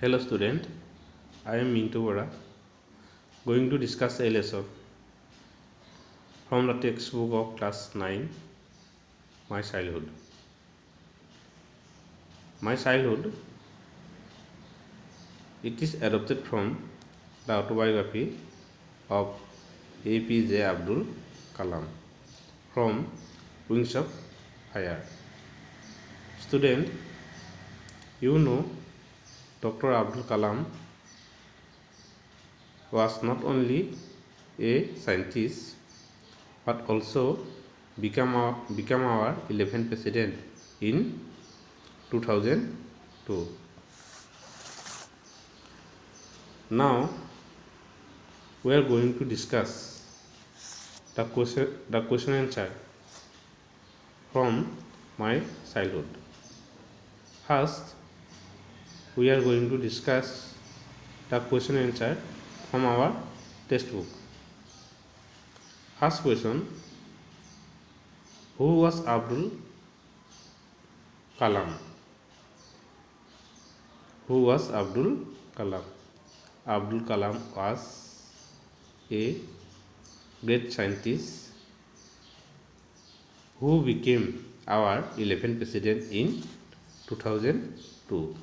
Hello student, I am Mintu Borah, going to discuss a lesson from the textbook of class 9, My Childhood. My Childhood, it is adapted from the autobiography of APJ Abdul Kalam from Wings of Fire. Student, you know Dr. Abdul Kalam was not only a scientist but also became our 11th president in 2002. Now we are going to discuss the question answer from my childhood. First, we are going to discuss the question answer from our textbook. First question: who was Abdul Kalam? Who was Abdul Kalam? Abdul Kalam was a great scientist who became our 11th president in 2002.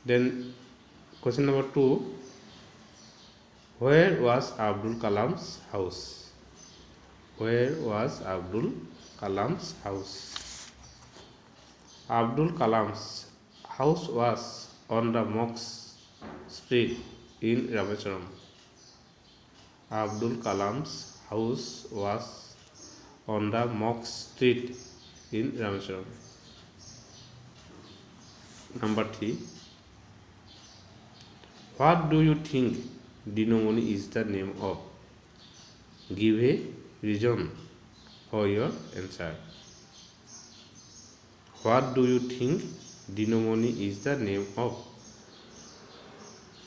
Then question number 2: where was Abdul Kalam's house? Where was Abdul Kalam's house? Abdul Kalam's house was on the Mox Street in Rameshwaram. Abdul Kalam's house was on the Mox Street in Rameshwaram. Number 3: what do you think Dinamoni is the name of? Give a reason for your answer. What do you think Dinamoni is the name of?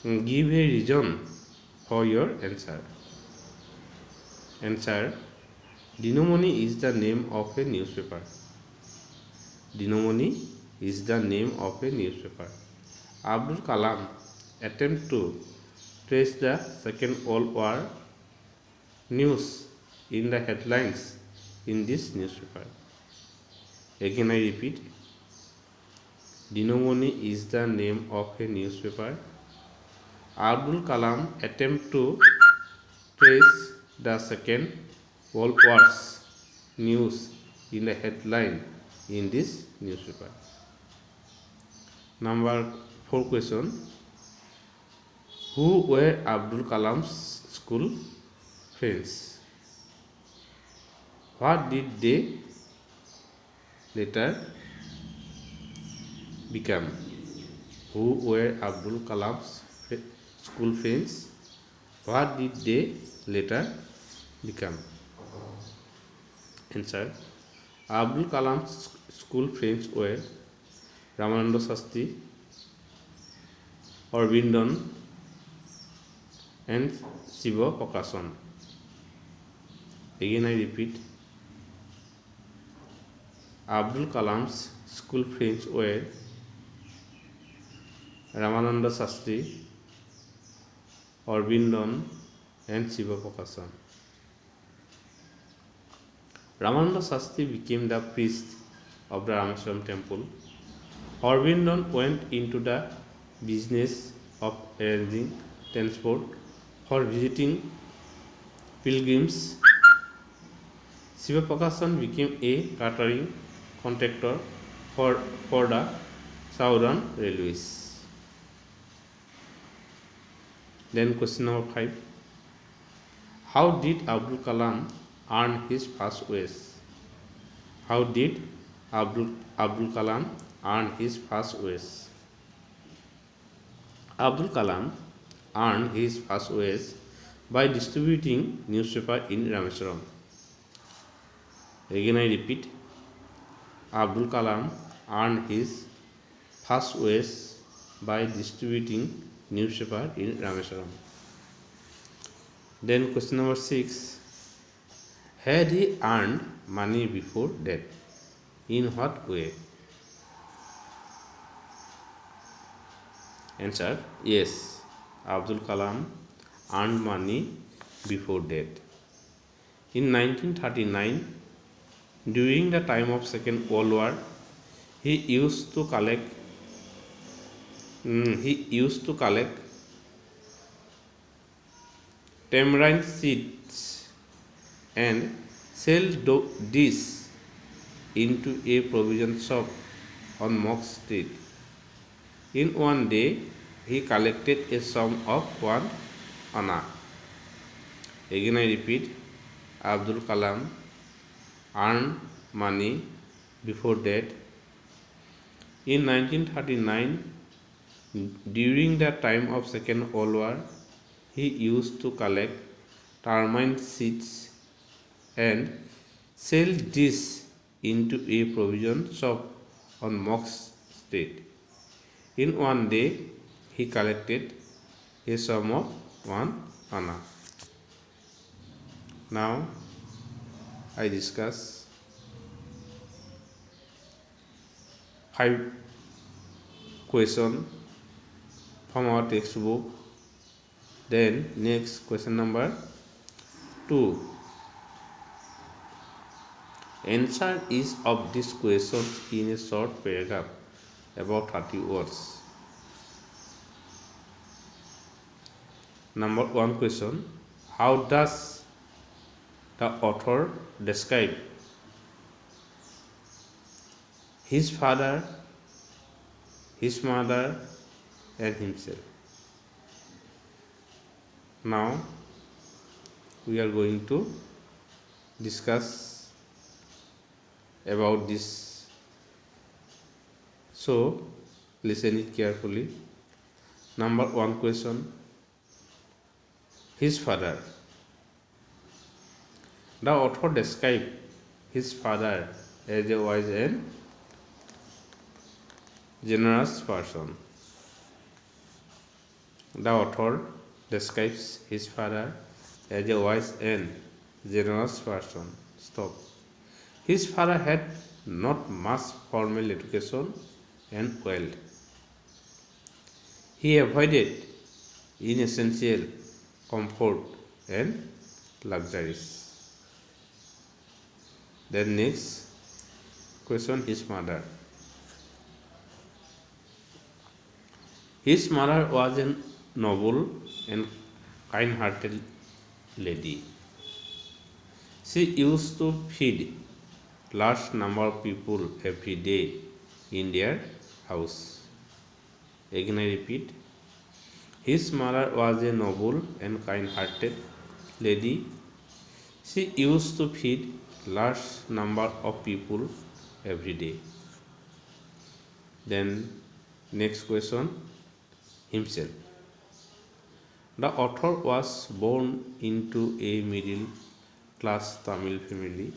Give a reason for your answer. Answer: Dinamoni is the name of a newspaper. Dinamoni is the name of a newspaper. Abdul Kalam attempt to trace the Second World War news in the headlines in this newspaper. Again I repeat, Dinamoni is the name of a newspaper. Abdul Kalam attempt to trace the Second World War's news in the headline in this newspaper. Number 4 question: who were Abdul Kalam's school friends? What did they later become? Who were Abdul Kalam's school friends? What did they later become? Answer: Abdul Kalam's school friends were Ramananda Shastri, Aurobindo and Shiva Prakashan. Again I repeat, Abdul Kalam's school friends were Ramananda Shastri, Aurobindo and Shiva Prakashan. Ramananda Shastri became the priest of the Rameshwaram temple. Aurobindo went into the business of arranging transport for visiting pilgrims. Shiva Prakashan became a catering contractor for the Southern Railways. Then question number 5: how did Abdul Kalam earn his first wage? How did Abdul Kalam earn his first wage? Abdul Kalam earned his first wage by distributing newspaper in Rameshwaram. Again I repeat, Abdul Kalam earned his first wage by distributing newspaper in Rameshwaram. Then question number 6: had he earned money before that? In what way? Answer: yes. Abdul Kalam earned money before death. In 1939, during the time of Second World War, he used to collect tamarind seeds and sell these into a provision shop on Mock Street. In one day, he collected a sum of 1 anna. Again I repeat, Abdul Kalam earned money before death. In 1939, during the time of Second World War, he used to collect termite seeds and sell this into a provision shop on Mock Street. In one day, he collected a sum of 1 anna. Now, I discuss 5 questions from our textbook. Then next question number 2. Answer each of these questions in a short paragraph about 30 words. Number 1 question: how does the author describe his father, his mother, and himself? Now we are going to discuss about this, so listen it carefully. Number 1 question: his father. The author described his father as a wise and generous person. The author describes his father as a wise and generous person. Stop. His father had not much formal education and wealth. He avoided inessential comfort and luxuries. Then next question: his mother. His mother was a noble and kind-hearted lady. She used to feed large number of people every day in their house. Again I repeat, his mother was a noble and kind-hearted lady. She used to feed large number of people every day. Then next question: himself. The author was born into a middle class Tamil family.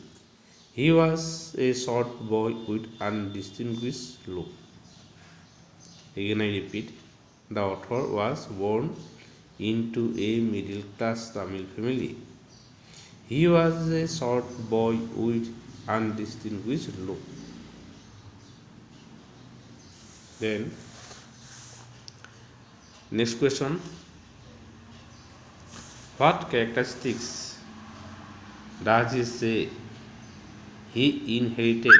He was a short boy with undistinguished look. Again I repeat, the author was born into a middle class Tamil family. He was a short boy with undistinguished look. Then next question: what characteristics does he say he inherited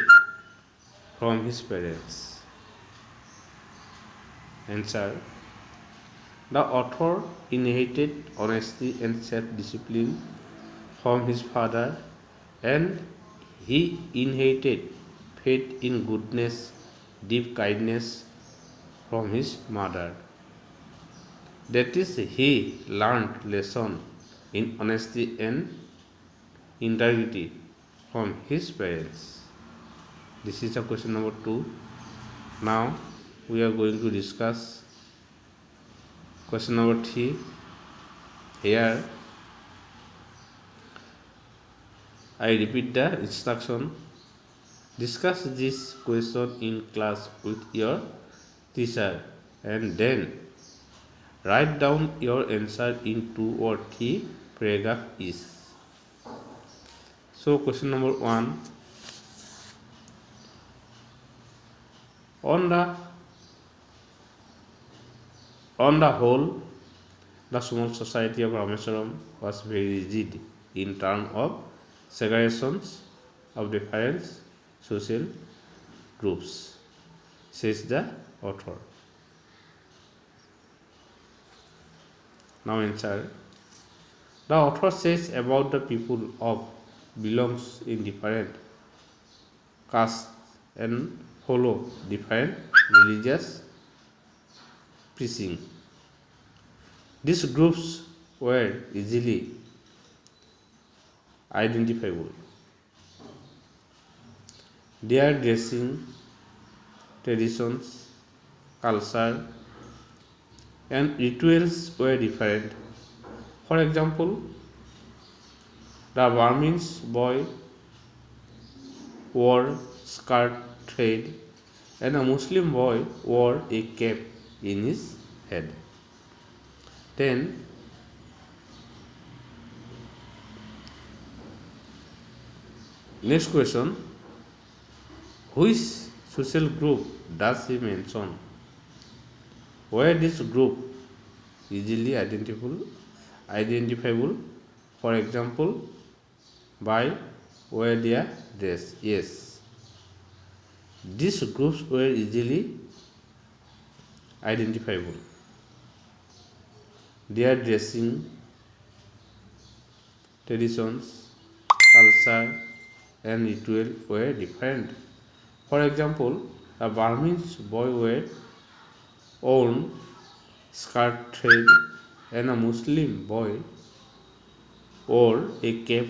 from his parents? Answer: the author inherited honesty and self-discipline from his father, and he inherited faith in goodness, deep kindness from his mother. That is, he learned lesson in honesty and integrity from his parents. This is the question number 2. Now we are going to discuss question number 3. Here I repeat the instruction. Discuss this question in class with your teacher and then write down your answer in 2 or 3 paragraphs each. So question number 1: on the On the whole, the small society of Rameswaram was very rigid in terms of segregations of different social groups, says the author. Now answer. The author says about the people of belongs in different castes and follow different religious preaching. These groups were easily identifiable. Their dressing, traditions, culture, and rituals were different. For example, the Burmese boy wore skirt thread and a Muslim boy wore a cap in his head. Then, next question, which social group does he mention? Where this group easily identifiable, for example, by where their dress. Yes, these groups were easily identifiable. Their dressing, traditions, culture, and ritual were different. For example, a Burmese boy wore skirt thread and a Muslim boy wore a cap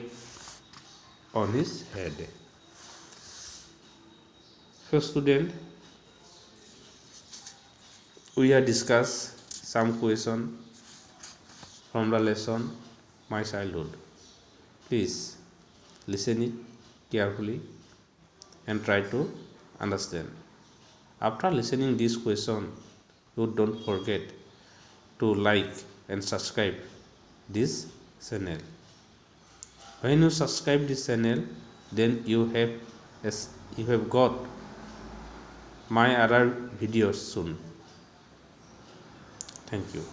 on his head. So student, we have discussed some question from the lesson My Childhood. Please listen it carefully and try to understand. After listening this question, you don't forget to like and subscribe this channel. When you subscribe this channel, then you have got my other videos soon. Thank you.